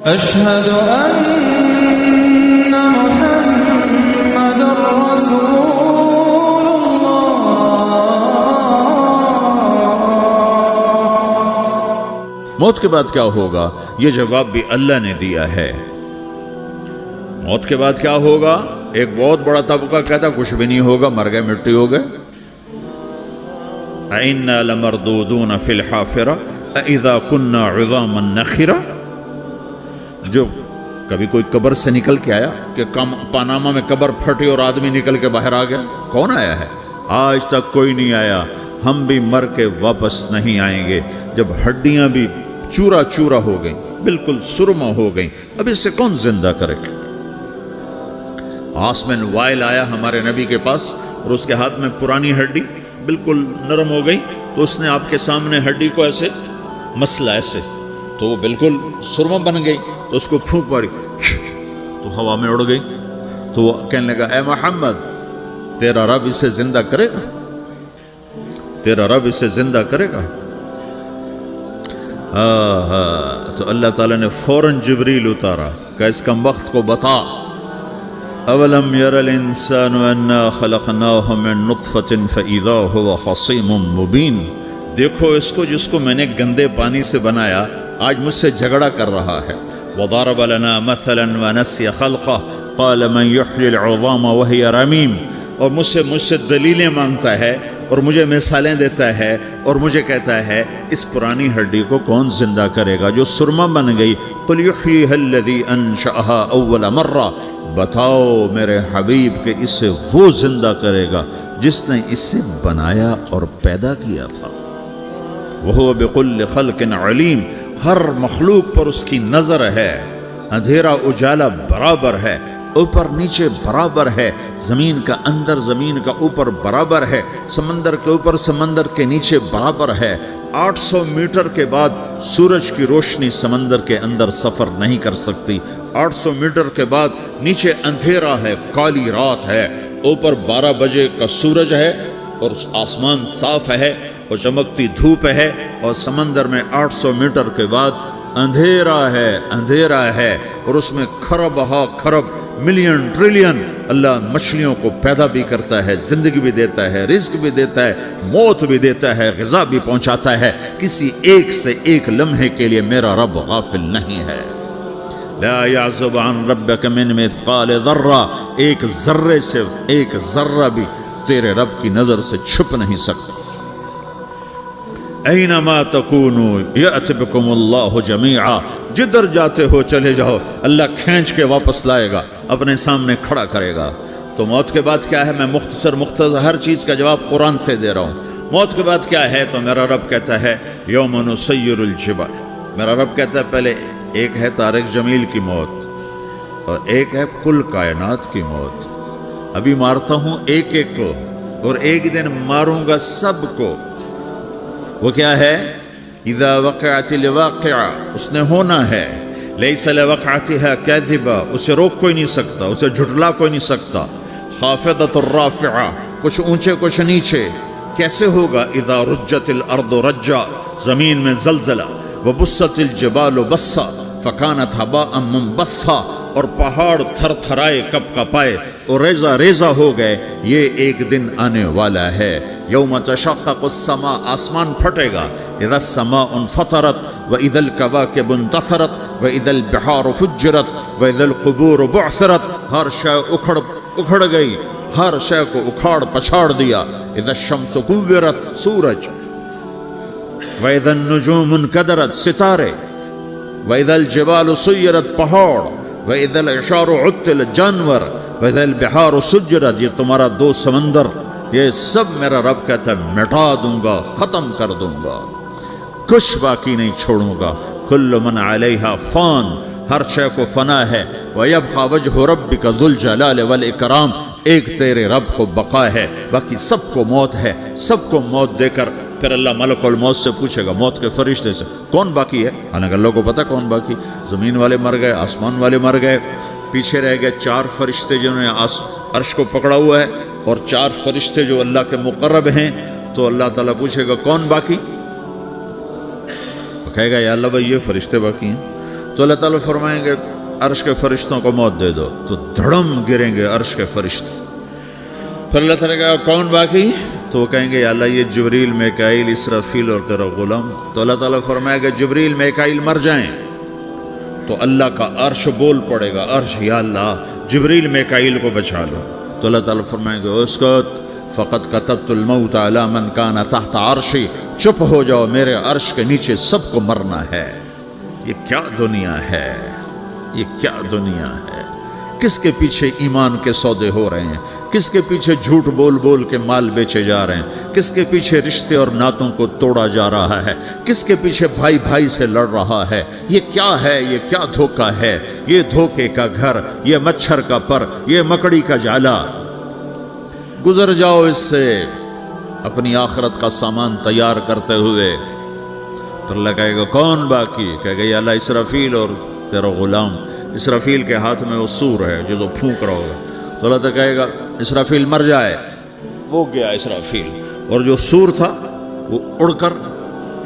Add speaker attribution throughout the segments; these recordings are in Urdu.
Speaker 1: أشهد أن محمد رسول الله.
Speaker 2: موت کے بعد کیا ہوگا؟ یہ جواب بھی اللہ نے دیا ہے. موت کے بعد کیا ہوگا؟ ایک بہت بڑا طبقہ کہتا کچھ بھی نہیں ہوگا، مر گئے، مٹی ہو گئے. اِنَّا لَمَرْدُودُونَ فِي الْحَافِرَةِ اِذَا كُنَّا عِظَامًا نَخِرَةً. جو کبھی کوئی قبر سے نکل کے آیا کہ پاناما میں قبر پھٹی اور آدمی نکل کے باہر آ گیا؟ کون آیا ہے؟ آج تک کوئی نہیں آیا. ہم بھی مر کے واپس نہیں آئیں گے. جب ہڈیاں بھی چورا چورا ہو گئیں، بالکل سرما ہو گئیں، اب اس سے کون زندہ کرے گا؟ آسمین وائل آیا ہمارے نبی کے پاس اور اس کے ہاتھ میں پرانی ہڈی بالکل نرم ہو گئی، تو اس نے آپ کے سامنے ہڈی کو ایسے مسلا ایسے، تو وہ بالکل سرما بن گئی. تو اس کو پھونک ماری تو ہوا میں اڑ گئی. تو وہ کہنے لگا اے محمد، تیرا رب اسے زندہ کرے گا؟ تیرا رب اسے زندہ کرے گا؟ تو اللہ تعالیٰ نے فوراً جبریل اتارا کہ اس کم وقت کو بتا. اولم یر الانسان انا خلقناہ من نطفۃ فاذا هو خصیم مبین. دیکھو اس کو جس کو میں نے گندے پانی سے بنایا، آج مجھ سے جھگڑا کر رہا ہے. وضرب لنا مثلا ونسی خلقہ قال من یحیی العظام وہی رمیم. اور مجھ سے دلیلیں مانگتا ہے اور مجھے مثالیں دیتا ہے اور مجھے کہتا ہے اس پرانی ہڈی کو کون زندہ کرے گا جو سرما بن گئی. قل یحییہا الذی انشأہا اول مرہ. بتاؤ میرے حبیب کہ اسے وہ زندہ کرے گا جس نے اسے بنایا اور پیدا کیا تھا. وہو بکل خلق علیم. ہر مخلوق پر اس کی نظر ہے. اندھیرا اجالا برابر ہے، اوپر نیچے برابر ہے، زمین کا اندر زمین کا اوپر برابر ہے، سمندر کے اوپر سمندر کے نیچے برابر ہے. 800 میٹر کے بعد سورج کی روشنی سمندر کے اندر سفر نہیں کر سکتی. 800 میٹر کے بعد نیچے اندھیرا ہے، کالی رات ہے، اوپر 12 بجے کا سورج ہے اور آسمان صاف ہے اور چمکتی دھوپ ہے، اور سمندر میں 800 میٹر کے بعد اندھیرا ہے اور اس میں کھرب ہا کھرب ملین ٹریلین اللہ مچھلیوں کو پیدا بھی کرتا ہے، زندگی بھی دیتا ہے، رزق بھی دیتا ہے، موت بھی دیتا ہے، غذا بھی پہنچاتا ہے. کسی ایک سے ایک لمحے کے لیے میرا رب غافل نہیں ہے. لا يعزب عن ربك من مثقال ذرہ. ایک ذرے سے ایک ذرہ بھی تیرے رب کی نظر سے چھپ نہیں سکتا. اینما تکونوا یأت بکم اللہ جمیعا. جدھر جاتے ہو چلے جاؤ، اللہ کھینچ کے واپس لائے گا، اپنے سامنے کھڑا کرے گا. تو موت کے بعد کیا ہے؟ میں مختصر ہر چیز کا جواب قرآن سے دے رہا ہوں. موت کے بعد کیا ہے؟ تو میرا رب کہتا ہے یوم نسیر الجبال. میرا رب کہتا ہے پہلے ایک ہے طارق جمیل کی موت اور ایک ہے کل کائنات کی موت. ابھی مارتا ہوں ایک ایک کو اور ایک دن ماروں گا سب کو. وہ کیا ہے؟ اذا وقعت الواقعہ. اس نے ہونا ہے. لیس لوقعتها کاذبہ. اسے روک کوئی نہیں سکتا، اسے جھٹلا کوئی نہیں سکتا. خافضۃ الرافعہ. کچھ اونچے کچھ نیچے. کیسے ہوگا؟ اذا رجت الارض رجا. زمین میں زلزلہ. وبست الجبال بسا فکانت هباء منبثا. اور پہاڑ تھر تھرائے کپ کپائے اور ریزہ ریزہ ہو گئے. یہ ایک دن آنے والا ہے. یوم تشقق السماء. آسمان پھٹے گا. اذا السماء انفطرت واذا الكواكب انتثرت واذا البحار فجرت واذا القبور بعثرت. ہر شے اکھڑ گئی، ہر شے کو اکھاڑ پچھاڑ دیا. اذا الشمس كورت. سورج. واذا النجوم انكدرت. ستارے. واذا الجبال سيرت. پہاڑ. وَإِذَا الْعِشَارُ عُطِّلَتْ. جانور. وَإِذَا الْبِحَارُ سُجِّرَتْ. یہ تمہارا دو سمندر، یہ سب میرا رب کہتا ہے مٹا دوں گا، ختم کر دوں گا، کچھ باقی نہیں چھوڑوں گا. كُلُّ مَنْ عَلَيْهَا فان. ہر شے کو فنا ہے. وَيَبْقَى وَجْهُ رَبِّكَ ذُو الْجَلَالِ وَالْإِكْرَامِ. ایک تیرے رب کو بقا ہے، باقی سب کو موت ہے. سب کو موت دے کر پھر اللہ ملک الموت سے پوچھے گا، موت کے فرشتے سے، کون باقی ہے؟ حالانکہ اللہ کو پتہ کون باقی. زمین والے مر گئے، آسمان والے مر گئے، پیچھے رہ گئے 4 فرشتے جنہوں نے عرش کو پکڑا ہوا ہے اور 4 فرشتے جو اللہ کے مقرب ہیں. تو اللہ تعالیٰ پوچھے گا کون باقی؟ کہے گا یا اللہ بھائی یہ فرشتے باقی ہیں. تو اللہ تعالیٰ فرمائیں گے عرش کے فرشتوں کو موت دے دو، تو دھڑم گریں گے عرش کے فرشتے. پھر اللہ تعالیٰ کہا کون باقی؟ تو وہ کہیں گے یا اللہ یہ جبریل، میکائیل، اسرافیل اور تیرا غلام. تو اللہ تعالیٰ فرمائے گا جبریل، میکائیل مر جائیں تو اللہ کا عرش بول پڑے گا، عرش یا اللہ جبریل میکائیل کو بچا لو. تو اللہ تعالیٰ فرمائیں گے اسکت فقط کتبت الموت علی من کان تحت عرشی، چپ ہو جاؤ، میرے عرش کے نیچے سب کو مرنا ہے. یہ کیا دنیا ہے، یہ کیا دنیا ہے. کس کے پیچھے ایمان کے سودے ہو رہے ہیں، کس کے پیچھے جھوٹ بول بول کے مال بیچے جا رہے ہیں، کس کے پیچھے رشتے اور ناتوں کو توڑا جا رہا ہے، کس کے پیچھے بھائی بھائی سے لڑ رہا ہے. یہ کیا ہے، یہ کیا دھوکہ ہے، یہ دھوکے کا گھر، یہ مچھر کا پر، یہ مکڑی کا جالا. گزر جاؤ اس سے اپنی آخرت کا سامان تیار کرتے ہوئے. پھر اللہ کہے گا کون باقی؟ کہے گا یا اللہ اسرافیل اور تیرا غلام. اسرافیل کے ہاتھ میں وہ سور ہے جو پھونک رہا ہوگا. تو اللہ تعالیٰ کہے گا اسرافیل مر جائے. وہ گیا اسرافیل، اور جو سور تھا وہ اڑ کر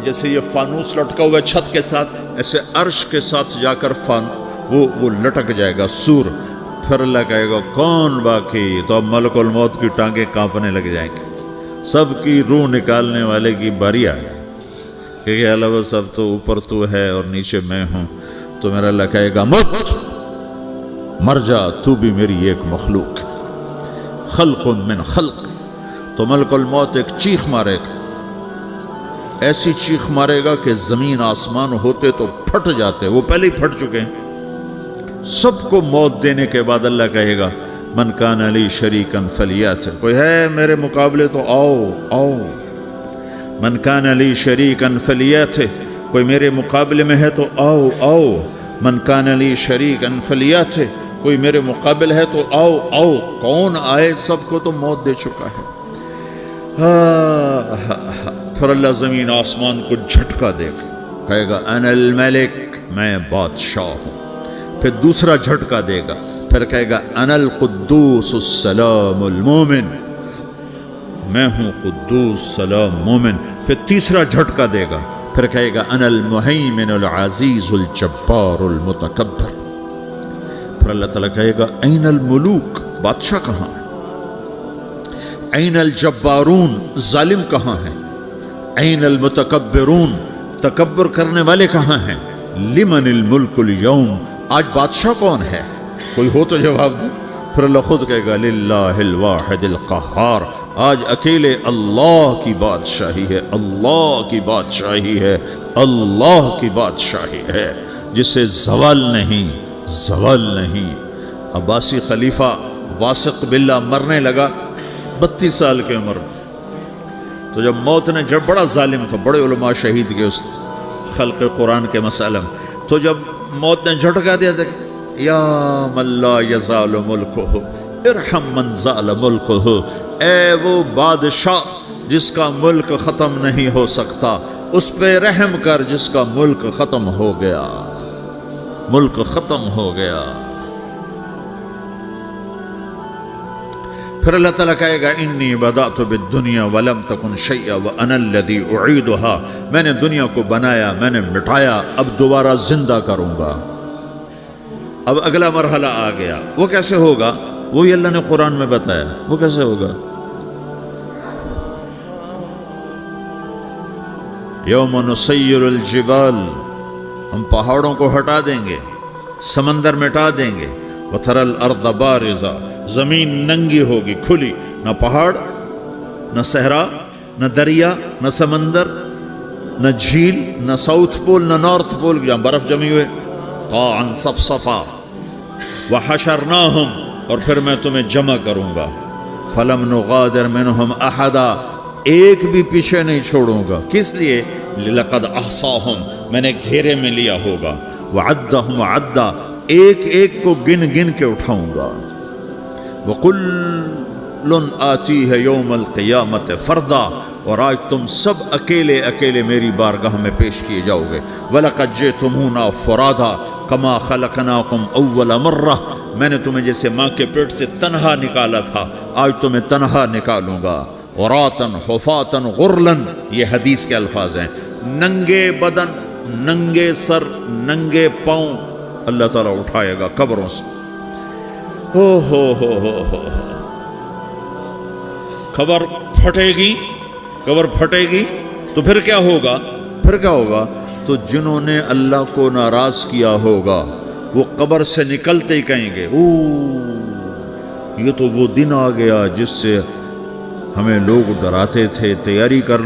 Speaker 2: جیسے یہ فانوس لٹکا ہوا چھت کے ساتھ، ایسے عرش کے ساتھ جا کر وہ لٹک جائے گا سور. پھر اللہ کہے گا کون باقی؟ تو اب ملک الموت کی ٹانگیں کانپنے لگ جائیں گی. سب کی روح نکالنے والے کی باری آ گئی کہ اللہ وہ سب تو اوپر تو ہے اور نیچے میں ہوں. تو میرا اللہ کہے گا مت، مر جا، تو بھی میری ایک مخلوق، خلق من خلق. تو ملک الموت ایک چیخ مارے گا، ایسی چیخ مارے گا کہ زمین آسمان ہوتے تو پھٹ جاتے، وہ پہلے ہی پھٹ چکے ہیں. سب کو موت دینے کے بعد اللہ کہے گا من کان لی شریکا فلیات، کوئی ہے میرے مقابلے تو آؤ آؤ. من کان لی شریکا فلیات، کوئی میرے مقابلے میں ہے تو آؤ آؤ. من کان لی شریکا فلیات، کوئی میرے مقابل ہے تو آؤ آؤ. کون آئے؟ سب کو تو موت دے چکا ہے. پھر اللہ زمین آسمان کو جھٹکا دے گا، کہے گا انا الملک، میں بادشاہ ہوں. پھر دوسرا جھٹکا دے گا، پھر کہے گا انا القدوس السلام المومن، میں ہوں قدوس سلام مومن. پھر تیسرا جھٹکا دے گا، پھر کہے گا انا المہیمن العزیز الجبار المتکبر. پھر اللہ تعالیٰ کہے گا این الملوک، بادشاہ کہاں ہے؟ این الجبارون، ظالم کہاں ہیں؟ این المتکبرون، تکبر کرنے والے کہاں ہیں؟ لمن الملک اليوم، آج بادشاہ کون ہے؟ کوئی ہو تو جواب دے. پھر اللہ خود کہے گا للہ الواحد القہار، آج اکیلے اللہ کی بادشاہی ہے، اللہ کی بادشاہی ہے، اللہ کی بادشاہی ہے، جسے زوال نہیں، زوال نہیں. عباسی خلیفہ واثق باللہ مرنے لگا 32 سال کی عمر میں. تو جب موت نے، جب بڑا ظالم تھا، بڑے علماء شہید کے اس خلق قرآن کے مسئلہ میں، تو جب موت نے جھٹکا دیا تھا یا من لا یزال ملکہ ارحم من زال ملکہ، اے وہ بادشاہ جس کا ملک ختم نہیں ہو سکتا، اس پہ رحم کر جس کا ملک ختم ہو گیا، ملک ختم ہو گیا. پھر اللہ تعالیٰ کہے گا انی بدأت بالدنیا ولم تکن شیئا وانا الذی اعیدہا، میں نے دنیا کو بنایا، میں نے مٹایا، اب دوبارہ زندہ کروں گا. اب اگلا مرحلہ آ گیا. وہ کیسے ہوگا؟ وہی اللہ نے قرآن میں بتایا. وہ کیسے ہوگا؟ یوم نسیر الجبال، ہم پہاڑوں کو ہٹا دیں گے، سمندر مٹا دیں گے. وتری الارض بارزہ، زمین ننگی ہوگی، کھلی، نہ پہاڑ، نہ صحرا، نہ دریا، نہ سمندر، نہ جھیل، نہ ساؤتھ پول، نہ نارتھ پول جہاں برف جمی ہوئے. قاعا صفصفا وحشرناہم، اور پھر میں تمہیں جمع کروں گا. فلم نغادر منہم احدا، ایک بھی پیچھے نہیں چھوڑوں گا. کس لیے؟ لقد احصاہم، میں نے گھیرے میں لیا ہوگا. وعدہم عدا، ایک ایک کو گن گن کے اٹھاؤں گا. وَقُلٌ آتِيهَ يَوْمَ الْقِيَامَةِ فَرْدًا، اور آج تم سب اکیلے اکیلے میری بارگاہ میں پیش کیے جاؤ گے. وَلَقَدْ جِئْتُمُونَا فُرَادًا كَمَا خَلَقْنَاكُمْ أَوَّلَ مَرَّةٍ، میں نے تمہیں جیسے ماں کے پیٹ سے تنہا نکالا تھا، آج تمہیں تنہا نکالوں گا. عُرَاةً حُفَاةً غُرْلًا، یہ حدیث کے الفاظ ہیں. ننگے بدن، ننگے سر ننگے پاؤں اللہ تعالیٰ اٹھائے گا قبروں سے. ہو قبر پھٹے گی تو پھر کیا ہوگا؟ تو جنہوں نے اللہ کو ناراض کیا ہوگا وہ قبر سے نکلتے ہی کہیں گے یہ تو وہ دن آ گیا جس سے ہمیں لوگ ڈراتے تھے، تیاری کر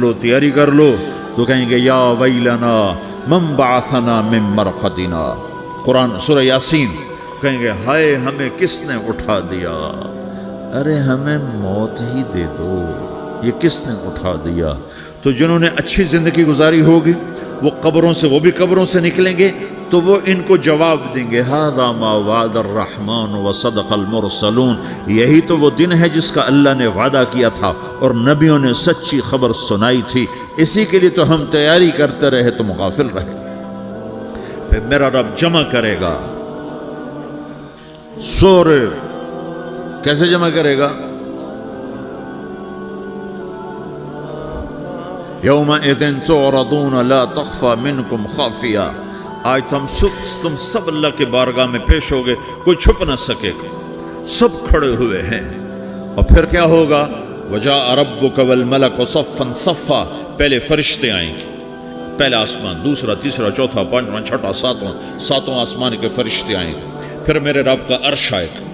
Speaker 2: لو. تو کہیں گے یا ویلنا من بعثنا من مرقدنا، قرآن سورہ یاسین. کہیں گے ہائے ہمیں کس نے اٹھا دیا، ارے ہمیں موت ہی دے دو، یہ کس نے اٹھا دیا. تو جنہوں نے اچھی زندگی گزاری ہوگی وہ بھی قبروں سے نکلیں گے تو وہ ان کو جواب دیں گے ھذا ما وعد الرحمن وصدق المرسلون، یہی تو وہ دن ہے جس کا اللہ نے وعدہ کیا تھا اور نبیوں نے سچی خبر سنائی تھی، اسی کے لیے تو ہم تیاری کرتے رہے تم غافل رہے. پھر میرا رب جمع کرے گا سورے. کیسے جمع کرے گا؟ یومئذ تعرضون لا تخفى منکم خافیہ. آج تم سب اللہ کے بارگاہ میں پیش ہوگے، کوئی چھپ نہ سکے گا، سب کھڑے ہوئے ہیں. اور پھر کیا ہوگا؟ وجاء ربک والملک صفا صفا. پہلے فرشتے آئیں گے، پہلا آسمان، دوسرا، تیسرا، چوتھا، پانچواں، چھٹا، ساتواں آسمان کے فرشتے آئیں گے. پھر میرے رب کا عرش آئے گا.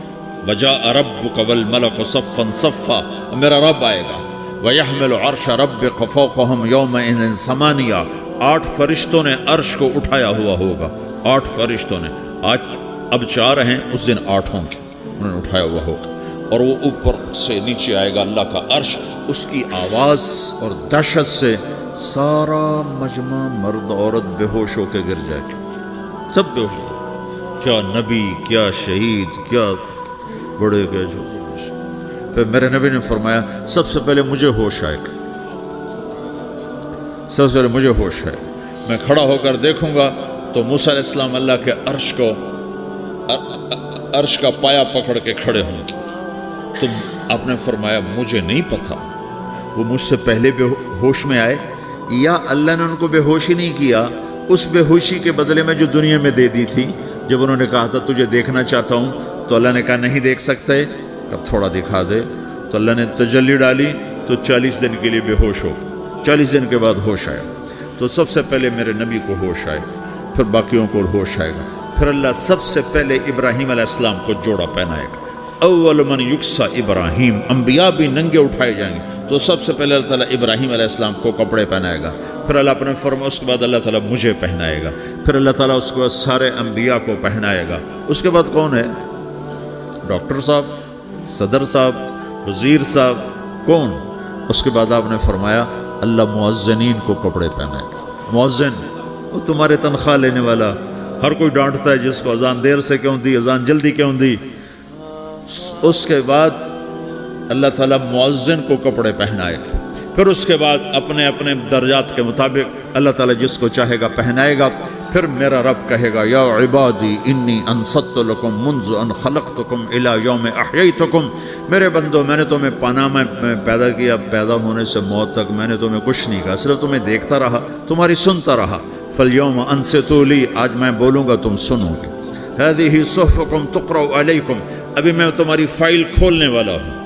Speaker 2: وجاء ربک والملک صفا صفا. اور میرا رب آئے گا. وَيَحْمِلُ عَرْشَ رَبِّكَ فَوْقَهُمْ يَوْمَئِذٍ ثَمَانِيَةٌ. 8 فرشتوں نے عرش کو اٹھایا ہوا ہوگا. 8 فرشتوں نے، آج اب 4 ہیں، اس دن 8 ہوں گے، انہوں نے اٹھایا ہوا ہوگا. اور وہ اوپر سے نیچے آئے گا اللہ کا عرش. اس کی آواز اور دہشت سے سارا مجمع مرد عورت بے ہوش ہو کے گر جائے گا، سب بے ہوش ہو. کیا نبی، کیا شہید، کیا بڑے، کیا چھوٹے. پھر میرے نبی نے فرمایا سب سے پہلے مجھے ہوش آئے گا، سب سے پہلے مجھے ہوش ہے. میں کھڑا ہو کر دیکھوں گا تو موسیٰ علیہ السلام اللہ کے عرش کا پایا پکڑ کے کھڑے ہوں گے. تو آپ نے فرمایا مجھے نہیں پتا وہ مجھ سے پہلے بے ہوش میں آئے یا اللہ نے ان کو بے ہوش ہی نہیں کیا، اس بے ہوشی کے بدلے میں جو دنیا میں دے دی تھی. جب انہوں نے کہا تھا تجھے دیکھنا چاہتا ہوں تو اللہ نے کہا نہیں دیکھ سکتے، اب تھوڑا دکھا دے. تو اللہ نے تجلی ڈالی تو 40 دن کے لیے بے ہوش ہو. 40 دن کے بعد ہوش آیا. تو سب سے پہلے میرے نبی کو ہوش آئے، پھر باقیوں کو ہوش آئے گا. پھر اللہ سب سے پہلے ابراہیم علیہ السلام کو جوڑا پہنائے گا. اول من یکسا ابراہیم. انبیاء بھی ننگے اٹھائے جائیں گے تو سب سے پہلے اللہ تعالیٰ ابراہیم علیہ السلام کو کپڑے پہنائے گا. پھر اللہ اپنے فرما اس کے بعد اللہ تعالیٰ مجھے پہنائے گا. پھر اللہ تعالیٰ اس کے بعد سارے انبیاء کو پہنائے گا. اس کے بعد کون ہے؟ ڈاکٹر صاحب، صدر صاحب، وزیر صاحب، کون؟ اس کے بعد آپ نے فرمایا اللہ مؤذنین کو کپڑے پہنائے گا. مؤذن وہ تمہارے تنخواہ لینے والا، ہر کوئی ڈانٹتا ہے جس کو اذان دیر سے کیوں دی، اذان جلدی کیوں دی. اس کے بعد اللہ تعالیٰ مؤذن کو کپڑے پہنائے گا. پھر اس کے بعد اپنے اپنے درجات کے مطابق اللہ تعالیٰ جس کو چاہے گا پہنائے گا. پھر میرا رب کہے گا یا عبادی انی انصت لکم منذ ان خلقتکم الی یوم احییتکم. میرے بندو میں نے تمہیں پاناہ میں پیدا کیا، پیدا ہونے سے موت تک میں نے تمہیں کچھ نہیں کہا، صرف تمہیں دیکھتا رہا، تمہاری سنتا رہا. فالیوم انصتوا لی، آج میں بولوں گا تم سنو گے. ہذہ صحفکم تقرأ علیکم، ابھی میں تمہاری فائل کھولنے والا ہوں.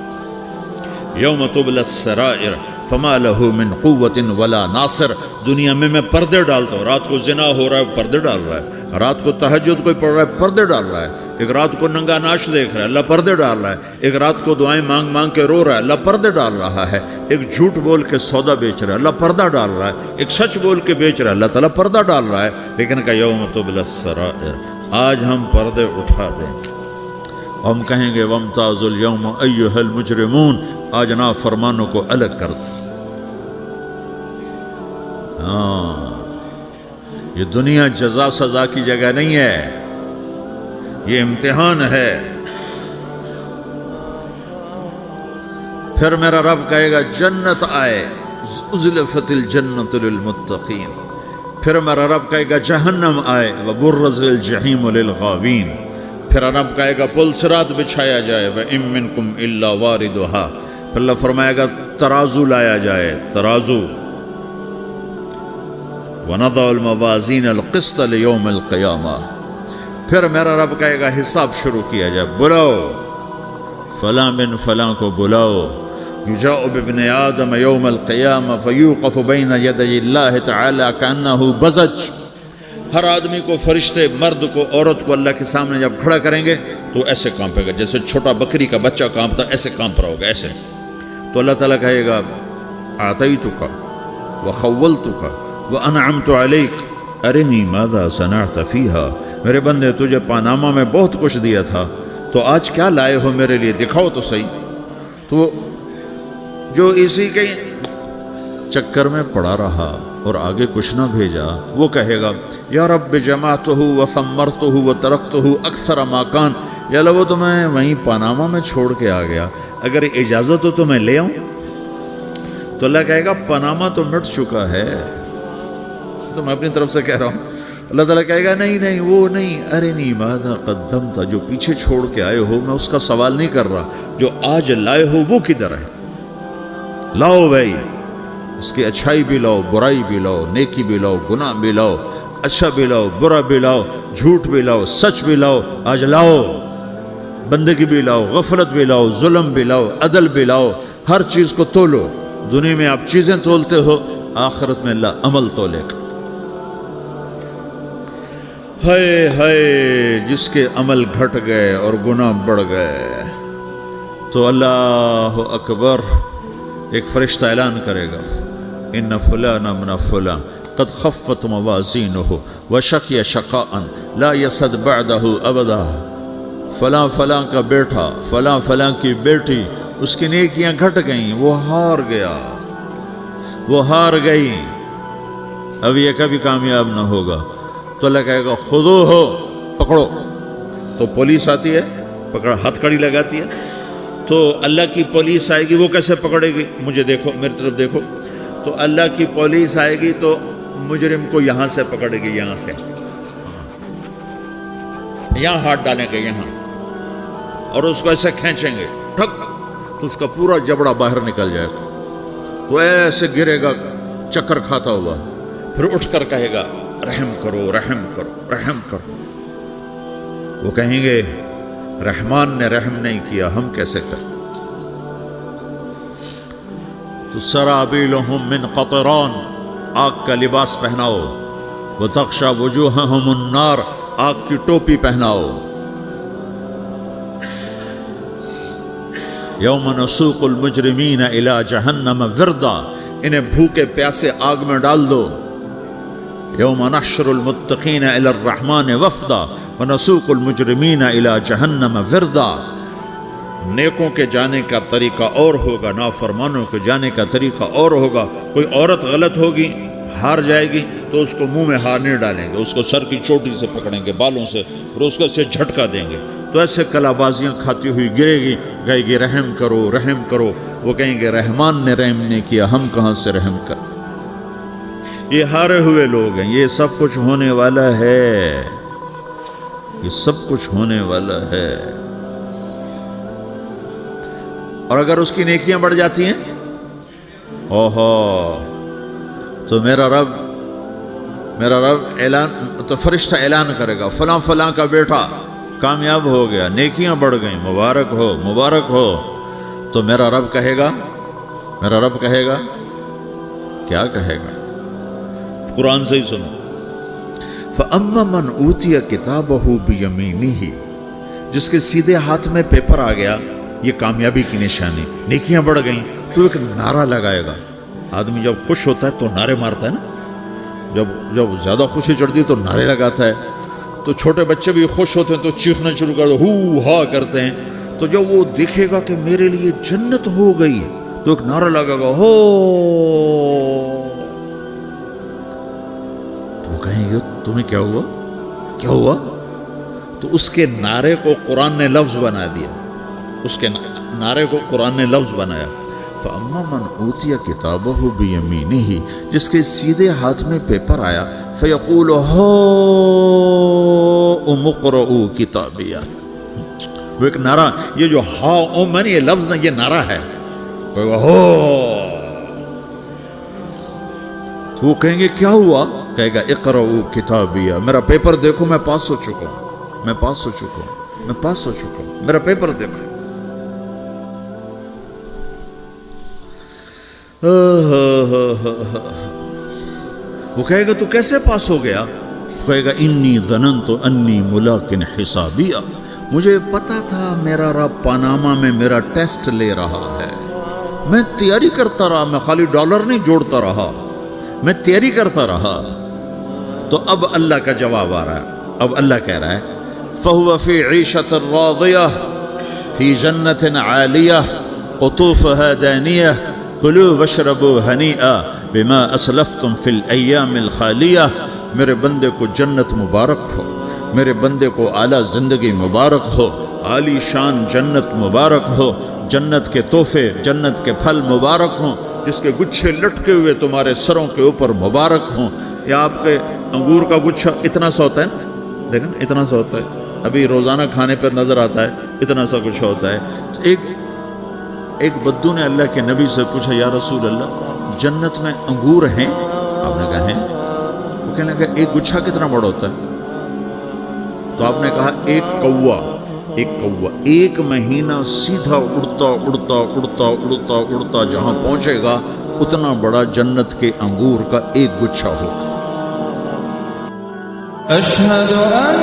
Speaker 2: یوم تبلی السرائر فما لہ من قوت ولا ناصر. دنیا میں پردے ڈالتا ہوں. رات کو زنا ہو رہا ہے، پردے ڈال رہا ہے. رات کو تہجد کوئی پڑھ رہا ہے، پردے ڈال رہا ہے. ایک رات کو ننگا ناچ دیکھ رہا ہے، اللہ پردے ڈال رہا ہے. ایک رات کو دعائیں مانگ مانگ کے رو رہا ہے، اللہ پردے ڈال رہا ہے. ایک جھوٹ بول کے سودا بیچ رہا ہے، اللہ پردہ ڈال رہا ہے. ایک سچ بول کے بیچ رہا ہے، اللہ تعالیٰ پردہ ڈال رہا ہے. لیکن کہ یوم تبلی السرائر، آج ہم پردے اٹھا دیں گے. ہم کہیں گے وامتازوا اليوم ایھا المجرمون، آج نافرمانوں کو الگ کر دو. ہاں، یہ دنیا جزا سزا کی جگہ نہیں ہے، یہ امتحان ہے. پھر میرا رب کہے گا جنت آئے، ازلفت الجنت للمتقین. پھر میرا رب کہے گا جہنم آئے، وبرزت الجحیم للغاوین. پھر رب کہے گا پل صراط بچھایا جائے، وَإِن مِّنكُمْ إِلَّا وَارِدُهَا. پھر اللہ فرمائے گا ترازو لایا جائے، ترازو. وَنَضَعُ الْمَوَازِينَ الْقِسْطَ لِيَوْمِ الْقِيَامَةِ، پھر میرا رب کہے گا حساب شروع کیا جائے، بلاؤ فلاں بن فلاں کو بلاؤ، یجاء بابن آدم یوم القیامہ فیوقف بین یدی اللہ تعالی کأنہ بزج، ہر آدمی کو، فرشتے، مرد کو، عورت کو اللہ کے سامنے جب کھڑا کریں گے تو ایسے کانپے گا جیسے چھوٹا بکری کا بچہ کانپتا، ایسے کانپ رہا ہوگا ایسے. تو اللہ تعالیٰ کہے گا اعطیتک وخولتک وانعمت علیک ارنی ماذا صنعت فیہا، میرے بندے تجھے پاناما میں بہت کچھ دیا تھا، تو آج کیا لائے ہو میرے لیے، دکھاؤ تو صحیح. تو جو اسی کے چکر میں پڑا رہا اور آگے کچھ نہ بھیجا، وہ کہے گا یا رب جمعتہ وثمرتہ وترکتہ اکثر ما کان، یا اللہ وہ تو میں وہیں پاناما میں چھوڑ کے آ گیا، اگر اجازت ہو تو میں لے آؤں. تو اللہ کہے گا پاناما تو مٹ چکا ہے، تو میں اپنی طرف سے کہہ رہا ہوں. اللہ تعالیٰ کہے گا نہیں نہیں وہ نہیں، ارنی ماذا قدمت، جو پیچھے چھوڑ کے آئے ہو میں اس کا سوال نہیں کر رہا، جو آج لائے ہو وہ کدھر ہے، لاؤ بھائی، اس کی اچھائی بھی لاؤ، برائی بھی لاؤ، نیکی بھی لاؤ، گناہ بھی لاؤ، اچھا بھی لاؤ، برا بھی لاؤ، جھوٹ بھی لاؤ، سچ بھی لاؤ، آج لاؤ، بندگی بھی لاؤ، غفلت بھی لاؤ، ظلم بھی لاؤ، عدل بھی لاؤ، ہر چیز کو تولو. دنیا میں آپ چیزیں تولتے ہو، آخرت میں اللہ عمل تولے گا. ہائے ہائے جس کے عمل گھٹ گئے اور گناہ بڑھ گئے، تو اللہ اکبر، ایک فرشتہ اعلان کرے گا ان فلان من فلان قد خفت موازینہ وشقی شقاء لا یسد بعدہ ابدا، فلاں فلاں کا بیٹا، فلاں فلاں کی بیٹی، اس کی نیکیاں گھٹ گئیں، وہ ہار گیا، وہ ہار گئی، اب یہ کبھی کامیاب نہ ہوگا. تو اللہ کہے گا خودو ہو، پکڑو. تو پولیس آتی ہے، پکڑ ہتھ کڑی لگاتی ہے، تو اللہ کی پولیس آئے گی، وہ کیسے پکڑے گی، مجھے دیکھو، میری طرف دیکھو. تو اللہ کی پولیس آئے گی تو مجرم کو یہاں سے پکڑے گی، یہاں سے، یہاں ہاتھ ڈالیں گے یہاں، اور اس کو ایسے کھینچیں گے ٹھک، تو اس کا پورا جبڑا باہر نکل جائے گا، تو ایسے گرے گا چکر کھاتا ہوا، پھر اٹھ کر کہے گا رحم کرو رحم کرو رحم کرو. وہ کہیں گے رحمان نے رحم نہیں کیا، ہم کیسے کریں. تو سرابیلہم من قطران، آگ کا لباس پہناؤ، وتغشی وجوہہم النار، آگ کی ٹوپی پہناؤ. یوم نسوق المجرمین الی جہنم وردا، انہیں بھوکے پیاسے آگ میں ڈال دو. یوم نحشر المتقین الی الرحمن وفدا ونسوق المجرمین الی جہنم وردا. نیکوں کے جانے کا طریقہ اور ہوگا، نافرمانوں کے جانے کا طریقہ اور ہوگا. کوئی عورت غلط ہوگی، ہار جائے گی، تو اس کو منہ میں ہار نہیں ڈالیں گے، اس کو سر کی چوٹی سے پکڑیں گے، بالوں سے، اور اس کو سے جھٹکا دیں گے. تو ایسے کلا بازیاں کھاتی ہوئی گرے گی، کہے گی رحم کرو رحم کرو. وہ کہیں گے رحمان نے رحم نہیں کیا، ہم کہاں سے رحم کر. یہ ہارے ہوئے لوگ ہیں. یہ سب کچھ ہونے والا ہے، یہ سب کچھ ہونے والا ہے. اور اگر اس کی نیکیاں بڑھ جاتی ہیں، اوہو، تو میرا رب اعلان، تو فرشتہ اعلان کرے گا فلاں فلاں کا بیٹا کامیاب ہو گیا، نیکیاں بڑھ گئیں، مبارک ہو مبارک ہو. تو میرا رب کہے گا کیا کہے گا، قرآن سے ہی سنو. فَأَمَّا مَنْ أُوتِيَ كِتَابَهُ بِيَمِينِهِ، جس کے سیدھے ہاتھ میں پیپر آ گیا، یہ کامیابی کی نشانی، نیکیاں بڑھ گئیں، تو ایک نعرہ لگائے گا. آدمی جب خوش ہوتا ہے تو نعرے مارتا ہے نا، جب زیادہ خوشی چڑھتی ہے تو نعرے لگاتا ہے. تو چھوٹے بچے بھی خوش ہوتے ہیں تو چیخنا شروع کر دو، ہو ہا کرتے ہیں. تو جب وہ دیکھے گا کہ میرے لیے جنت ہو گئی، تو ایک نعرہ لگے گا، ہو. تو وہ کہیں گے تمہیں کیا ہوا؟ تو اس کے نعرے کو قرآن نے لفظ بنا دیا، اس کے نعرے کو قرآن نے لفظ بنایا. فَأَمَّا مَنْ أُوتِيَ كِتَابَهُ بِيَمِينِهِ، جس کے سیدھے ہاتھ میں پیپر آیا، فَيَقُولُ هَاؤْمُ اقْرَءُوا كِتَابِيَهْ. وہ ایک نعرہ، یہ جو ہاؤم ہے نا، یہ لفظ نہ، یہ نعرہ ہے. تو وہ کہیں گے کیا ہوا؟ کہے گا اقرؤ کتابیہ، میرا پیپر دیکھو، میں پاس ہو چکا ہوں، میں پاس ہو چکا ہوں، میں پاس ہو چکا ہوں، میرا پیپر دیکھو۔ وہ کہے گا تو کیسے پاس ہو گیا؟ کہے گا انی ظننت انی ملاقٍ حسابیہ، مجھے پتا تھا میرا رب پاناما میں میرا ٹیسٹ لے رہا ہے، میں تیاری کرتا رہا، میں خالی ڈالر نہیں جوڑتا رہا، میں تیاری کرتا رہا۔ تو اب اللہ کا جواب آ رہا ہے، اب اللہ کہہ رہا ہے فَهُوَ فِي عِيشَةٍ رَاضِيَةٍ فِي جَنَّةٍ عَالِيَةٍ قُطُوفُهَا دَانِيَةٌ كُلُوا وَاشْرَبُوا هَنِيئًا بِمَا أَسْلَفْتُمْ فِي الْأَيَّامِ الْخَالِيَةِ، میرے بندے کو جنت مبارک ہو، میرے بندے کو اعلیٰ زندگی مبارک ہو، عالی شان جنت مبارک ہو، جنت کے تحفے، جنت کے پھل مبارک ہوں، جس کے گچھے لٹکے ہوئے تمہارے سروں کے اوپر مبارک ہوں۔ یا آپ کے انگور کا گچھا اتنا سا ہوتا ہے نا، دیکھیں اتنا سا ہوتا ہے، ابھی روزانہ کھانے پر نظر آتا ہے، اتنا سا گچھا ہوتا ہے۔ تو ایک بدو نے اللہ کے نبی سے پوچھا یا رسول اللہ جنت میں انگور ہیں؟ آپ نے کہا ہیں۔ وہ کہنے لگا ایک گچھا کتنا بڑا ہوتا ہے؟ تو آپ نے کہا ایک کوا ایک مہینہ سیدھا اڑتا اڑتا اڑتا اڑتا اڑتا جہاں پہنچے گا اتنا بڑا جنت کے انگور کا ایک گچھا ہوگا۔
Speaker 1: أشهد أن